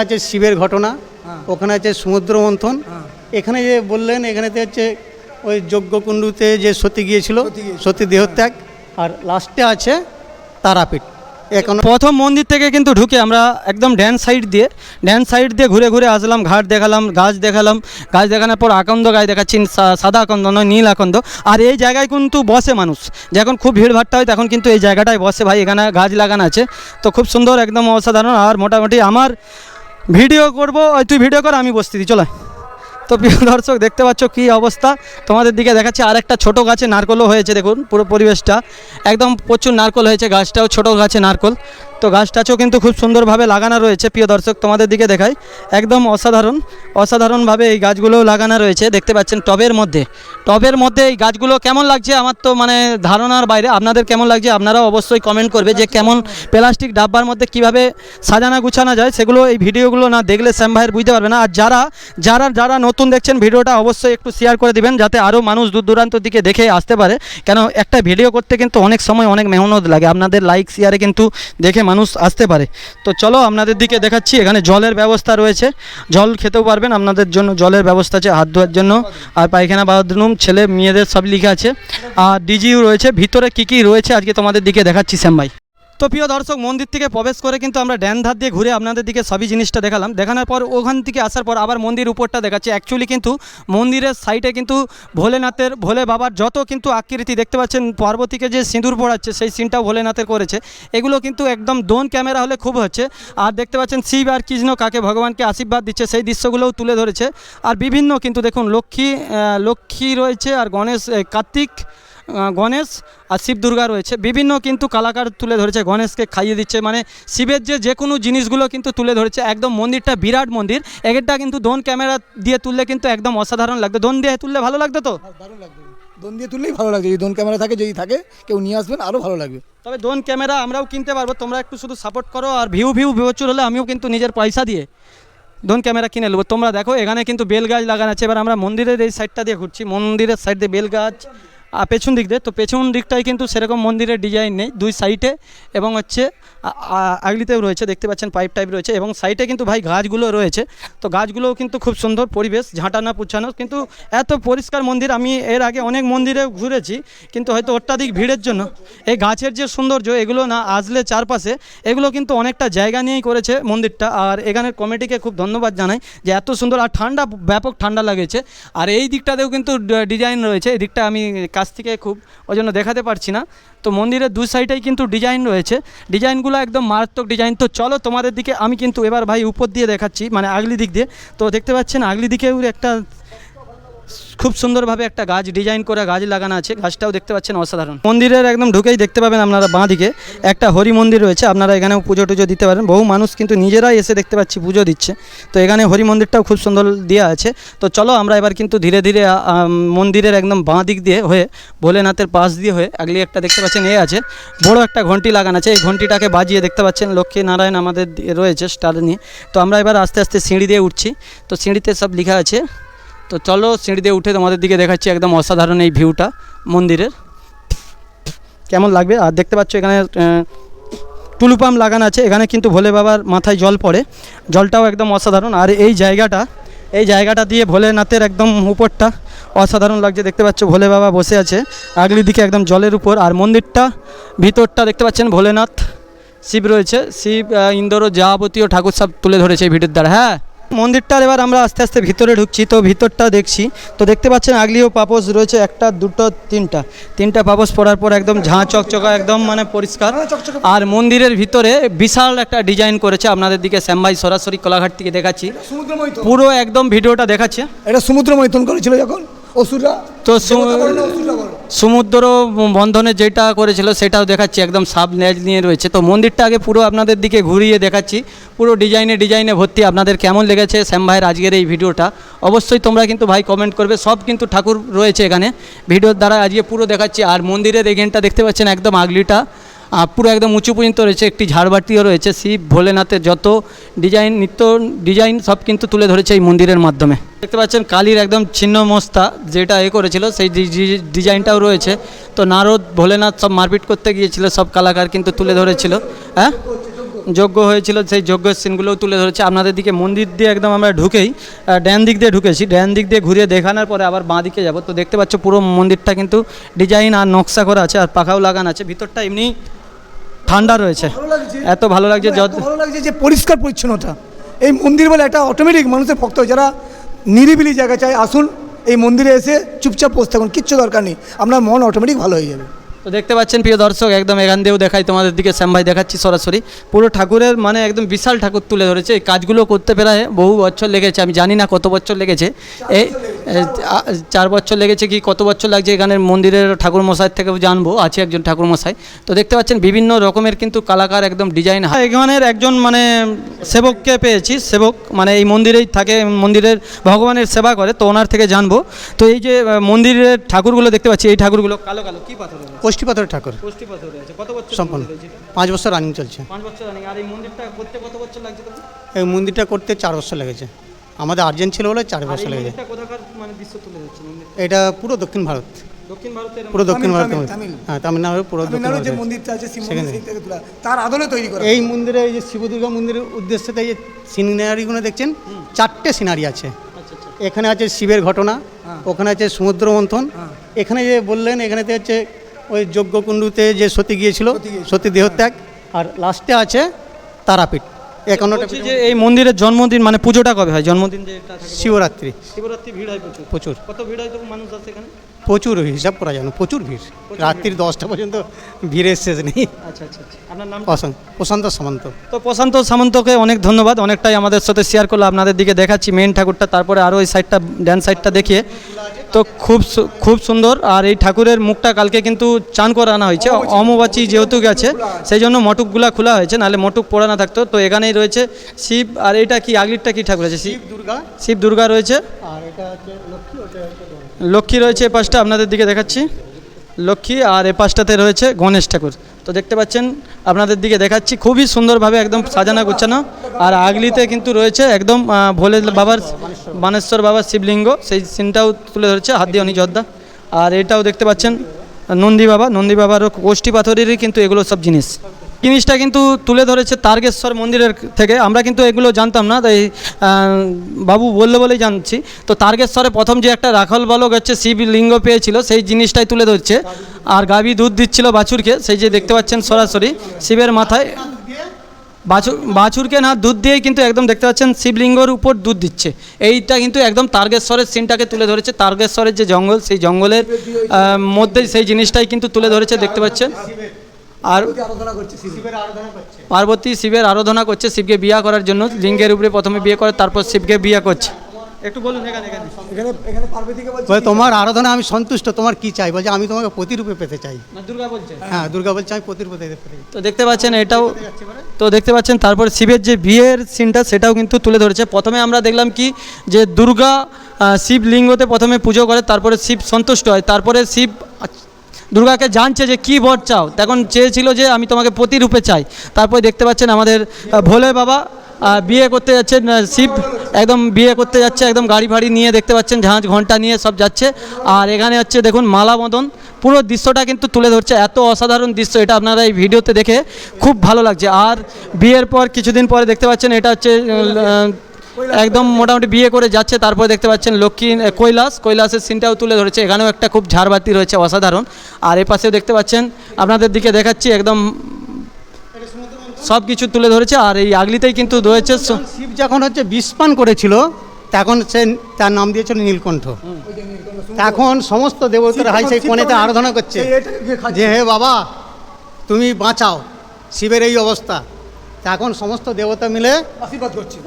আছে শিবের ঘটনা, ওখানে আছে সমুদ্র মন্থন। এখানে যে বললেন এখানেতে হচ্ছে ওই যজ্ঞকুণ্ডুতে যে সতী গিয়েছিল, সতী দেহত্যাগ। আর লাস্টে আছে তারাপীঠ। এখন প্রথম মন্দির থেকে কিন্তু ঢুকে আমরা একদম ড্যান সাইড দিয়ে ঘুরে ঘুরে আসলাম, ঘাট দেখালাম, গাছ দেখানোর পর আকন্দ গাছ দেখাচ্ছি, সাদা আকন্দ নয়, নীল আকন্দ। আর এই জায়গায় কিন্তু বসে মানুষ, যখন খুব ভিড়ভাট্টা হয় তখন কিন্তু এই জায়গাটায় বসে ভাই। এখানে গাছ লাগানো আছে, তো খুব সুন্দর, একদম অসাধারণ। আর মোটামুটি আমার ভিডিও করবো, তুই ভিডিও কর, আমি বসতেছি, চলো। তো প্রিয় দর্শক, দেখতে পাচ্ছ কী অবস্থা, তোমাদের দিকে দেখাচ্ছি। আর একটা ছোটো গাছে নারকলও হয়েছে, দেখুন পুরো পরিবেশটা একদম প্রচুর নারকল হয়েছে। গাছটাও ছোটো গাছে নারকল, তো গাছটাও কিন্তু খুব সুন্দরভাবে লাগানো রয়েছে। প্রিয় দর্শক, তোমাদের দিকে দেখাই, একদম অসাধারণভাবে এই গাছগুলোও লাগানো রয়েছে। দেখতে পাচ্ছেন টবের মধ্যে এই গাছগুলো কেমন লাগছে আমার তো মানে ধারণার বাইরে। আপনাদের কেমন লাগছে আপনারাও অবশ্যই কমেন্ট করবে যে কেমন প্লাস্টিক ডাব্বার মধ্যে কিভাবে সাজানো গুছানো যায়, সেগুলো এই ভিডিওগুলো না দেখলে শ্যাম ভাইয়ের বুঝতে পারবে না। আর যারা নতুন দেখছেন ভিডিওটা অবশ্যই একটু শেয়ার করে দিবেন, যাতে আরও মানুষ দূর দূরান্ত দিকে দেখে আসতে পারে। কেন একটা ভিডিও করতে কিন্তু অনেক সময় অনেক মেহনত লাগে, আপনাদের লাইক শেয়ারে কিন্তু দেখে মানুষ আসতে পারে। তো চলো আপনাদের দিকে দেখাচ্ছি। এখানে জলের ব্যবস্থা রয়েছে, জল খেতেও পারবেন, আপনাদের জন্য জলের ব্যবস্থা আছে, হাত ধোয়ার জন্য। আর পায়খানা বাথরুম ছেলে মেয়েদের সব লেখা আছে। আর ডিজিও রয়েছে। ভিতরে কী রয়েছে আজকে তোমাদের দিকে দেখাচ্ছি শ্যাম ভাই। তো প্রিয় দর্শক, মন্দির থেকে প্রবেশ করে কিন্তু আমরা ড্যান ধার দিয়ে ঘুরে আপনাদের দিকে সবই জিনিসটা দেখালাম। দেখানোর পর ওখান থেকে আসার পর আবার মন্দির উপরটা দেখাচ্ছি। অ্যাকচুয়ালি কিন্তু মন্দিরের সাইডে কিন্তু ভোলে বাবার যত কিন্তু আকৃতি দেখতে পাচ্ছেন, পার্বতীকে যে সিঁদুর পড়াচ্ছে সেই সিনটাও ভোলেনাথের করেছে। এগুলো কিন্তু একদম ড্রোন ক্যামেরা হলে খুব হচ্ছে। আর দেখতে পাচ্ছেন শিব আর কৃষ্ণ কাকে ভগবানকে আশীর্বাদ দিচ্ছে, সেই দৃশ্যগুলোও তুলে ধরেছে। আর বিভিন্ন কিন্তু দেখুন লক্ষ্মী রয়েছে, আর কার্তিক, গণেশ আর শিব দুর্গা রয়েছে। বিভিন্ন কিন্তু কালাকার তুলে ধরেছে, গণেশকে খাইয়ে দিচ্ছে, মানে শিবের যে কোনো জিনিসগুলো কিন্তু তুলে ধরেছে। একদম মন্দিরটা বিরাট মন্দির। একটা কিন্তু ড্রোন ক্যামেরা দিয়ে তুললে কিন্তু একদম অসাধারণ লাগতো। ড্রোন দিয়ে তুললে ভালো লাগতো, তো দারুণ লাগবে। ড্রোন দিয়ে তুললেই ভালো লাগবে, যদি ড্রোন ক্যামেরা যদি থাকে কেউ নিয়ে আসবেন আরও ভালো লাগবে। তবে ড্রোন ক্যামেরা আমরাও কিনতে পারবো, তোমরা একটু শুধু সাপোর্ট করো। আর ভিউ প্রচুর হলে আমিও কিন্তু নিজের পয়সা দিয়ে ড্রোন ক্যামেরা কিনে নেবো। তোমরা দেখো এখানে কিন্তু বেল গাছ লাগানো আছে। এবার আমরা মন্দিরের এই সাইডটা দিয়ে ঘুরছি, মন্দিরের সাইড দিয়ে বেল গাছ, আর পেছন দিক দিয়ে, তো পেছন দিকটাই কিন্তু সেরকম মন্দিরের ডিজাইন নেই, দুই সাইডে এবং হচ্ছে আগলিতেও রয়েছে, দেখতে পাচ্ছেন পাইপ টাইপ রয়েছে, এবং সাইডে কিন্তু ভাই গাছগুলো রয়েছে। তো গাছগুলোও কিন্তু খুব সুন্দর পরিবেশ, ঝাঁটানো পুছানো, কিন্তু এত পরিষ্কার মন্দির। আমি এর আগে অনেক মন্দিরে ঘুরেছি, কিন্তু হয়তো অত্যাধিক ভিড়ের জন্য এই গাছের যে সৌন্দর্য এগুলো না আসলে চারপাশে, এগুলো কিন্তু অনেকটা জায়গা নিয়েই করেছে মন্দিরটা। আর এখানের কমিটিকে খুব ধন্যবাদ জানাই যে এত সুন্দর, আর ঠান্ডা, ব্যাপক ঠান্ডা লাগেছে। আর এই দিকটাতেও কিন্তু ডিজাইন রয়েছে, এই দিকটা আমি কাছ থেকে খুব ওই জন্য দেখাতে পারছি না। তো মন্দিরের দু সাইডেই কিন্তু ডিজাইন রয়েছে, ডিজাইনগুলো একদম মারাত্মক ডিজাইন। তো চলো তোমাদের দিকে আমি কিন্তু এবার ভাই উপর দিয়ে দেখাচ্ছি, মানে আগলি দিক দিয়ে। তো দেখতে পাচ্ছেন আগলি দিকেও একটা খুব সুন্দরভাবে একটা গাছ ডিজাইন করে গাছ লাগানো আছে, গাছটাও দেখতে পাচ্ছেন অসাধারণ। মন্দিরের একদম ঢুকেই দেখতে পাবেন আপনারা বাঁ দিকে একটা হরি মন্দির রয়েছে, আপনারা এখানেও পুজো টুজো দিতে পারেন। বহু মানুষ কিন্তু নিজেরাই এসে দেখতে পাচ্ছি পুজো দিচ্ছে। তো এখানে হরি মন্দিরটাও খুব সুন্দর দেওয়া আছে। তো চলো আমরা এবার কিন্তু ধীরে ধীরে মন্দিরের একদম বাঁ দিক দিয়ে হয়ে ভোলেনাথের পাশ দিয়ে হয়ে আগলি একটা দেখতে পাচ্ছেন আছে বড় একটা ঘন্টি লাগানো আছে, এই ঘন্টিটাকে বাজিয়ে দেখতে পাচ্ছেন লক্ষ্মী নারায়ণ আমাদের রয়েছে স্টার নিয়ে। তো আমরা এবার আস্তে আস্তে সিঁড়ি দিয়ে উঠছি, তো সিঁড়িতে সব লেখা আছে। তো চলো সিঁড়ি দিয়ে উঠে তোমাদের দিকে দেখাচ্ছি একদম অসাধারণ এই ভিউটা মন্দিরের, কেমন লাগবে। আর দেখতে পাচ্ছ এখানে টুলু পাম্প লাগানো আছে, এখানে কিন্তু ভোলে বাবার মাথায় জল পড়ে, জলটাও একদম অসাধারণ। আর এই জায়গাটা দিয়ে ভোলেনাথের একদম উপরটা অসাধারণ লাগছে, দেখতে পাচ্ছ ভোলে বাবা বসে আছে আগলি দিকে একদম জলের উপর। আর মন্দিরটা ভিতরটা দেখতে পাচ্ছেন ভোলেনাথ, শিব রয়েছে, শিব, ইন্দ্র, যাবতীয় ঠাকুর সব তুলে ধরেছে এই ভিডিওর দ্বারা। হ্যাঁ, মন্দিরটার এবার আমরা আস্তে আস্তে ভিতরে ঢুকছি, তো ভিতরটা দেখছি। তো দেখতে পাচ্ছেন আগলিও পাপোশ রয়েছে, একটা দুটো তিনটা পাপোশ পড়ার পর একদম ঝাঁ চকচকা, একদম মানে পরিষ্কার। আর মন্দিরের ভিতরে বিশাল একটা ডিজাইন করেছে, আপনাদের দিকে শ্যাম ভাই সরাসরি কোলাঘাট থেকে দেখাচ্ছি, পুরো একদম ভিডিওটা দেখাচ্ছে। এটা সমুদ্র মৈথন করেছিল যখন অসুররা, তো সমুদ্র বন্ধনে যেটা করেছিল সেটাও দেখাচ্ছি, একদম সাব লেজ নিয়ে রয়েছে। তো মন্দিরটা আগে পুরো আপনাদের দিকে ঘুরিয়ে দেখাচ্ছি, পুরো ডিজাইনে ভর্তি। আপনাদের কেমন লেগেছে শ্যাম ভাইয়ের আজকের এই ভিডিওটা অবশ্যই তোমরা কিন্তু ভাই কমেন্ট করবে। সব কিন্তু ঠাকুর রয়েছে এখানে ভিডিওর দ্বারা আজকে পুরো দেখাচ্ছি। আর মন্দিরের এখানটা দেখতে পাচ্ছেন একদম আগলিটা পুরো একদম উঁচু পর্যন্ত রয়েছে, একটি ঝাড়বাতিও রয়েছে। শিব ভোলেনাথের যত ডিজাইন সব কিন্তু তুলে ধরেছে এই মন্দিরের মাধ্যমে। দেখতে পাচ্ছেন কালীর একদম ছিন্ন মস্তা যেটা করেছিল সেই ডিজাইনটাও রয়েছে। তো নারদ ভোলেনাথ সব মারপিট করতে গিয়েছিল, সব কালাকার কিন্তু তুলে ধরেছিল। হ্যাঁ, যজ্ঞ হয়েছিল সেই যজ্ঞের সিনগুলোও তুলে ধরেছে আপনাদের দিকে। মন্দির দিয়ে একদম আমরা ঢুকেই ডান দিক দিয়ে ঢুকেছি, ডান দিক দিয়ে ঘুরিয়ে দেখানোর পরে আবার বাঁ দিকে যাব। তো দেখতে পাচ্ছ পুরো মন্দিরটা কিন্তু ডিজাইন আর নকশা করা আছে, আর পাখাও লাগানো আছে। ভিতরটা এমনি ঠান্ডা রয়েছে, এত ভালো লাগছে। ভালো লাগছে যে পরিষ্কার পরিচ্ছন্নতা। এই মন্দির বলে একটা অটোমেটিক মানুষের ভক্ত যারা নিরিবিলি জায়গা চায় আসুন, এই মন্দিরে এসে চুপচাপ বসে থাকুন, কিচ্ছু দরকার নেই, আপনার মন অটোমেটিক ভালো হয়ে যাবে। তো দেখতে পাচ্ছেন প্রিয় দর্শক, একদম এখান দিয়েও দেখাই তোমাদের দিকে, শ্যাম ভাই দেখাচ্ছি সরাসরি। পুরো ঠাকুরের মানে একদম বিশাল ঠাকুর তুলে ধরেছে। এই কাজগুলো করতে প্রায় বহু বছর লেগেছে, আমি জানি না কত বছর লেগেছে, এই 4 বছর লেগেছে কি কত বছর লাগছে এখানের মন্দিরের ঠাকুর মশাইয়ের থেকেও জানবো, আছে একজন ঠাকুর মশাই। তো দেখতে পাচ্ছেন বিভিন্ন রকমের কিন্তু কালাকার একদম ডিজাইন। এখানের একজন মানে সেবককে পেয়েছি, সেবক মানে এই মন্দিরেই থাকে, মন্দিরের ভগবানের সেবা করে, তো ওনার থেকে জানবো। তো এই যে মন্দিরের ঠাকুরগুলো দেখতে পাচ্ছি, এই ঠাকুরগুলো কালো কালো কী পাথর? কোষ্ঠী পাথরের ঠাকুর কোষ্ঠী পাথরে আছে। কত বছর সম্পূর্ণ 5 বছর রানিং চলছে। 5 বছর রানিং। আর এই মন্দিরটা করতে কত বছর লাগছে তোমার? এই মন্দিরটা করতে 4 বছর লেগেছে, আমাদের আর্জেন্ট ছিল বলে 4 বছর লেগেছে। এটা কোথাকার মানে দৃশ্য তুলে ধরছে মন্দির? এটা পুরো দক্ষিণ ভারত, দক্ষিণ ভারতের পুরো দক্ষিণ ভারত, তামিল। হ্যাঁ তামিলনাড়ুর পুরো দক্ষিণ তামিলনাড়ুর যে ভারত। মন্দিরটা আছে শিব সেখানে। মন্দির, সেই থেকে তোলা, তার আদলে তৈরি করা। এই মন্দিরে এই যে শিব দুর্গা মন্দিরের উদ্দেশ্যে এই যে সিনারিগুলো দেখছেন, 4টে সিনারি আছে। আচ্ছা আচ্ছা। এখানে আছে শিবের ঘটনা, ওখানে আছে সমুদ্র মন্থন, এখানে যে বললেন এখানেতে হচ্ছে ওই যজ্ঞকুণ্ডুতে যে সতী গিয়েছিল, সতী দেহত্যাগ, আর লাস্টে আছে তারাপীঠ। একান্নটা বলছি যে এই মন্দিরের জন্মদিন মানে পুজোটা কবে হয়? জন্মদিন যে এটা থাকে শিবরাত্রি, শিবরাত্রি ভিড় হয় প্রচুর। প্রচুর কত ভিড় হয় তো মানুষ আছে এখানে? প্রচুর হিসাব করা যায় না, প্রচুর ভিড়। রাত্রির 10টা পর্যন্ত ভিড়ের শেষ নেই। আচ্ছা আচ্ছা আচ্ছা। আপনার নাম? প্রশান্ত সামন্ত। তো প্রশান্ত সামন্তকে অনেক ধন্যবাদ, অনেকটাই আমাদের সাথে শেয়ার করলো। আপনাদের দিকে দেখাচ্ছি মেন ঠাকুরটা, তারপরে আরও ওই সাইডটা ড্যান সাইডটা দেখিয়ে। তো খুব সুন্দর। আর এই ঠাকুরের মুখটা কালকে কিন্তু চান করে আনা হয়েছে, অমাবাচী যেহেতু গেছে সেই জন্য মটুকগুলা খোলা হয়েছে, নাহলে মটুক পড়ানো থাকতো। তো এখানেই রয়েছে শিব, আর এইটা কি আগলিরটা কি ঠাকুর আছে? শিব দুর্গা, শিব দুর্গা রয়েছে, আর এটা হচ্ছে লক্ষ্মী, ওটা হচ্ছে লক্ষ্মী রয়েছে। এ পাশটা আপনাদের দিকে দেখাচ্ছি লক্ষ্মী, আর এ পাশটাতে রয়েছে গণেশ ঠাকুর। তো দেখতে পাচ্ছেন আপনাদের দিকে দেখাচ্ছি, খুবই সুন্দরভাবে একদম সাজানো গোছানো। আর আগলিতে কিন্তু রয়েছে একদম ভোলে বাবার, বানেশ্বর বাবার শিবলিঙ্গ, সেই সিনটাও তুলে ধরেছে হাত দিয়ে অনি যোদ্ধা। আর এটাও দেখতে পাচ্ছেন নন্দী বাবারও কোষ্ঠী পাথরেরই কিন্তু এগুলো সব জিনিসটা কিন্তু তুলে ধরেছে তারকেশ্বর মন্দিরের থেকে। আমরা কিন্তু এগুলো জানতাম না, তাই বাবু বললে বলেই জানছি। তো তারকেশ্বরে প্রথম যে একটা রাখাল বালক হচ্ছে শিবলিঙ্গ পেয়েছিল, সেই জিনিসটাই তুলে ধরছে। আর গাভী দুধ দিচ্ছিল বাছুরকে, সেই যে দেখতে পাচ্ছেন সরাসরি শিবের মাথায় বাছুরকে না দুধ দিয়েই কিন্তু একদম দেখতে পাচ্ছেন শিবলিঙ্গর উপর দুধ দিচ্ছে। এইটা কিন্তু একদম তারকেশ্বরের সিনটাকে তুলে ধরেছে। তারকেশ্বরের যে জঙ্গল, সেই জঙ্গলের মধ্যেই সেই জিনিসটাই কিন্তু তুলে ধরেছে, দেখতে পাচ্ছেন। আর পার্বতী শিবের আরাধনা করছে, শিবকে বিয়ে করার জন্য লিঙ্গের উপরে প্রথমে বিয়ে করে, তারপর শিবকে বিয়ে করছে। একটু বলুন এখানে পার্বতীকে বলে তোমার আরাধনা আমি সন্তুষ্ট, তোমার কি চাই? বলছে আমি তোমাকে প্রতিরূপে পেতে চাই। দুর্গা বলছে। হ্যাঁ দুর্গা বলছে আমি প্রতিরূপে পেতে চাই। তো দেখতে পাচ্ছেন এটাও, তো দেখতে পাচ্ছেন তারপর শিবের যে বিয়ের সিনটা সেটাও কিন্তু তুলে ধরেছে। প্রথমে আমরা দেখলাম কি যে দুর্গা শিবলিঙ্গতে প্রথমে পুজো করে, তারপরে শিব সন্তুষ্ট হয়, তারপরে শিব দুর্গাকে জানছে যে কী বর চাও, তখন চেয়েছিল যে আমি তোমাকে প্রতিরূপে চাই। তারপরে দেখতে পাচ্ছেন আমাদের ভোলে বাবা বিয়ে করতে যাচ্ছেন, শিব একদম বিয়ে করতে যাচ্ছে, একদম গাড়ি ফাড়ি নিয়ে দেখতে পাচ্ছেন, ঝাঁঝ ঘন্টা নিয়ে সব যাচ্ছে। আর এখানে হচ্ছে দেখুন মালা বদন, পুরো দৃশ্যটা কিন্তু তুলে ধরছে। এত অসাধারণ দৃশ্য, এটা আপনারা এই ভিডিওতে দেখে খুব ভালো লাগছে। আর বিয়ের পর কিছুদিন পরে দেখতে পাচ্ছেন এটা হচ্ছে একদম মোটামুটি বিয়ে করে যাচ্ছে। তারপরে দেখতে পাচ্ছেন লক্ষ্মী কৈলাসের সিনটাও তুলে ধরেছে। এখানেও একটা খুব ঝাড়বাতি রয়েছে অসাধারণ। আর এ পাশেও দেখতে পাচ্ছেন, আপনাদের দিকে দেখাচ্ছি, একদম সব কিছু তুলে ধরেছে। আর এই আগলিতেই কিন্তু রয়েছে শিব যখন হচ্ছে বিষপান করেছিল, তখন সে তার নাম দিয়েছিল নীলকণ্ঠ। এখন সমস্ত দেবতারা হাই সেই কোণেতে আরাধনা করছে যে হে বাবা তুমি বাঁচাও, শিবের এই অবস্থা। এখন সমস্ত দেবতা মিলে আশীর্বাদ করছে।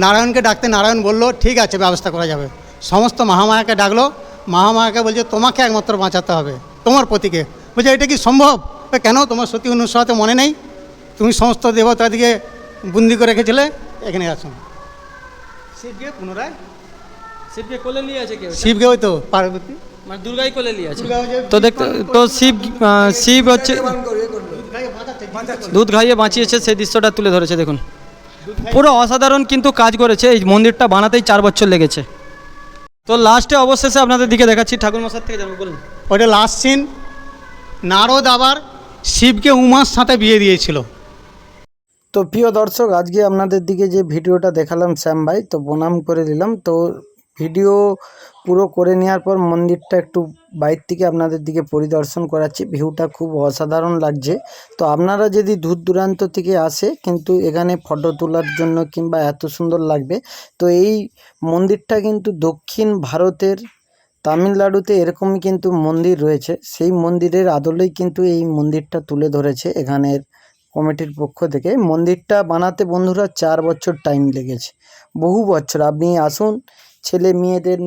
নারায়ণকে ডাকতে নারায়ণ বলল ঠিক আছে ব্যবস্থা করা যাবে। সমস্ত মহামায়াকে ডাকলো, মহামায়াকে বলছে তোমাকে একমাত্র বাঁচাতে হবে, তোমার পতিকে। বলছে এটা কি সম্ভব? কেন তোমার সতী অনুসরাতে মনে নেই? তুমি সমস্ত দেবতাদিকে বন্দি করে রেখেছিলে, এখানে আসুন। শিবকে পুনরায় শিবকে কোলে নিয়ে আছে কেউ, শিবকে ওই তো পার্বতী মানে দুর্গাই কোলে নিয়ে আছে। তো দেখতে তো শিব হচ্ছে দুধ খাইয়ে বাঁচিয়েছে, সেই দৃশ্যটা তুলে ধরেছে। দেখুন পুরো অসাধারণ কিন্তু কাজ করেছে। এই মন্দিরটা বানাতেই 4 বছর লেগেছে। তো লাস্টে অবশেষে আপনাদের দিকে দেখাচ্ছি, ঠাকুর মশাই থেকে জানবো, বলুন। ওইটা লাস্ট সিন। নারদ আবার শিবকে উমার সাথে বিয়ে দিয়েছিল। তো প্রিয় দর্শক, আজকে আপনাদের দিকে যে ভিডিওটা দেখালাম শ্যাম ভাই, তো প্রণাম করে নিলাম। তো ভিডিও পুরো করে নেওয়ার পর মন্দিরটা একটু বাইরে থেকে আপনাদের দিকে পরিদর্শন করাচ্ছি। ভিউটা খুব অসাধারণ লাগছে। তো আপনারা যদি দূর দূরান্ত থেকে আসে কিন্তু এখানে ফটো তোলার জন্য কিংবা এত সুন্দর লাগবে। তো এই মন্দিরটা কিন্তু দক্ষিণ ভারতের তামিলনাড়ুতে এরকমই কিন্তু মন্দির রয়েছে, সেই মন্দিরের আদলেই কিন্তু এই মন্দিরটা তুলে ধরেছে এখানের কমিটির পক্ষ থেকে। মন্দিরটা বানাতে বন্ধুরা 4 বছর টাইম লেগেছে, বহু বছর। আপনি আসুন ছেলে মেয়েদের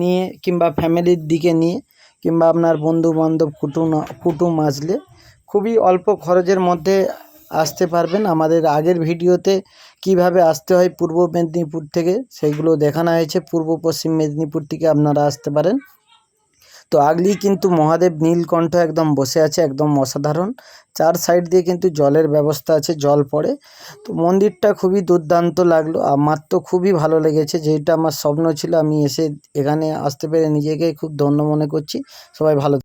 নিয়ে কিংবা ফ্যামিলির দিকে নিয়ে কিংবা আপনার বন্ধু বান্ধব কুটুম আসলে খুবই অল্প খরচের মধ্যে আসতে পারবেন। আমাদের আগের ভিডিওতে কিভাবে আসতে হয় পূর্ব মেদিনীপুর থেকে সেইগুলো দেখানো হয়েছে। পূর্ব পশ্চিম মেদিনীপুর থেকে আপনারা আসতে পারেন। তো আগলি কিন্তু মহাদেব নীলকণ্ঠ একদম বসে আছে, একদম অসাধারণ। 4 সাইড দিয়ে কিন্তু জলের ব্যবস্থা আছে, জল পড়ে। তো মন্দিরটা খুবই দুর্দান্ত লাগলো, আমার তো খুবই ভালো লেগেছে। যেটা আমার স্বপ্ন ছিল, আমি এসে এখানে আসতে পেরে নিজেকে খুব ধন্য মনে করছি। সবাই ভালো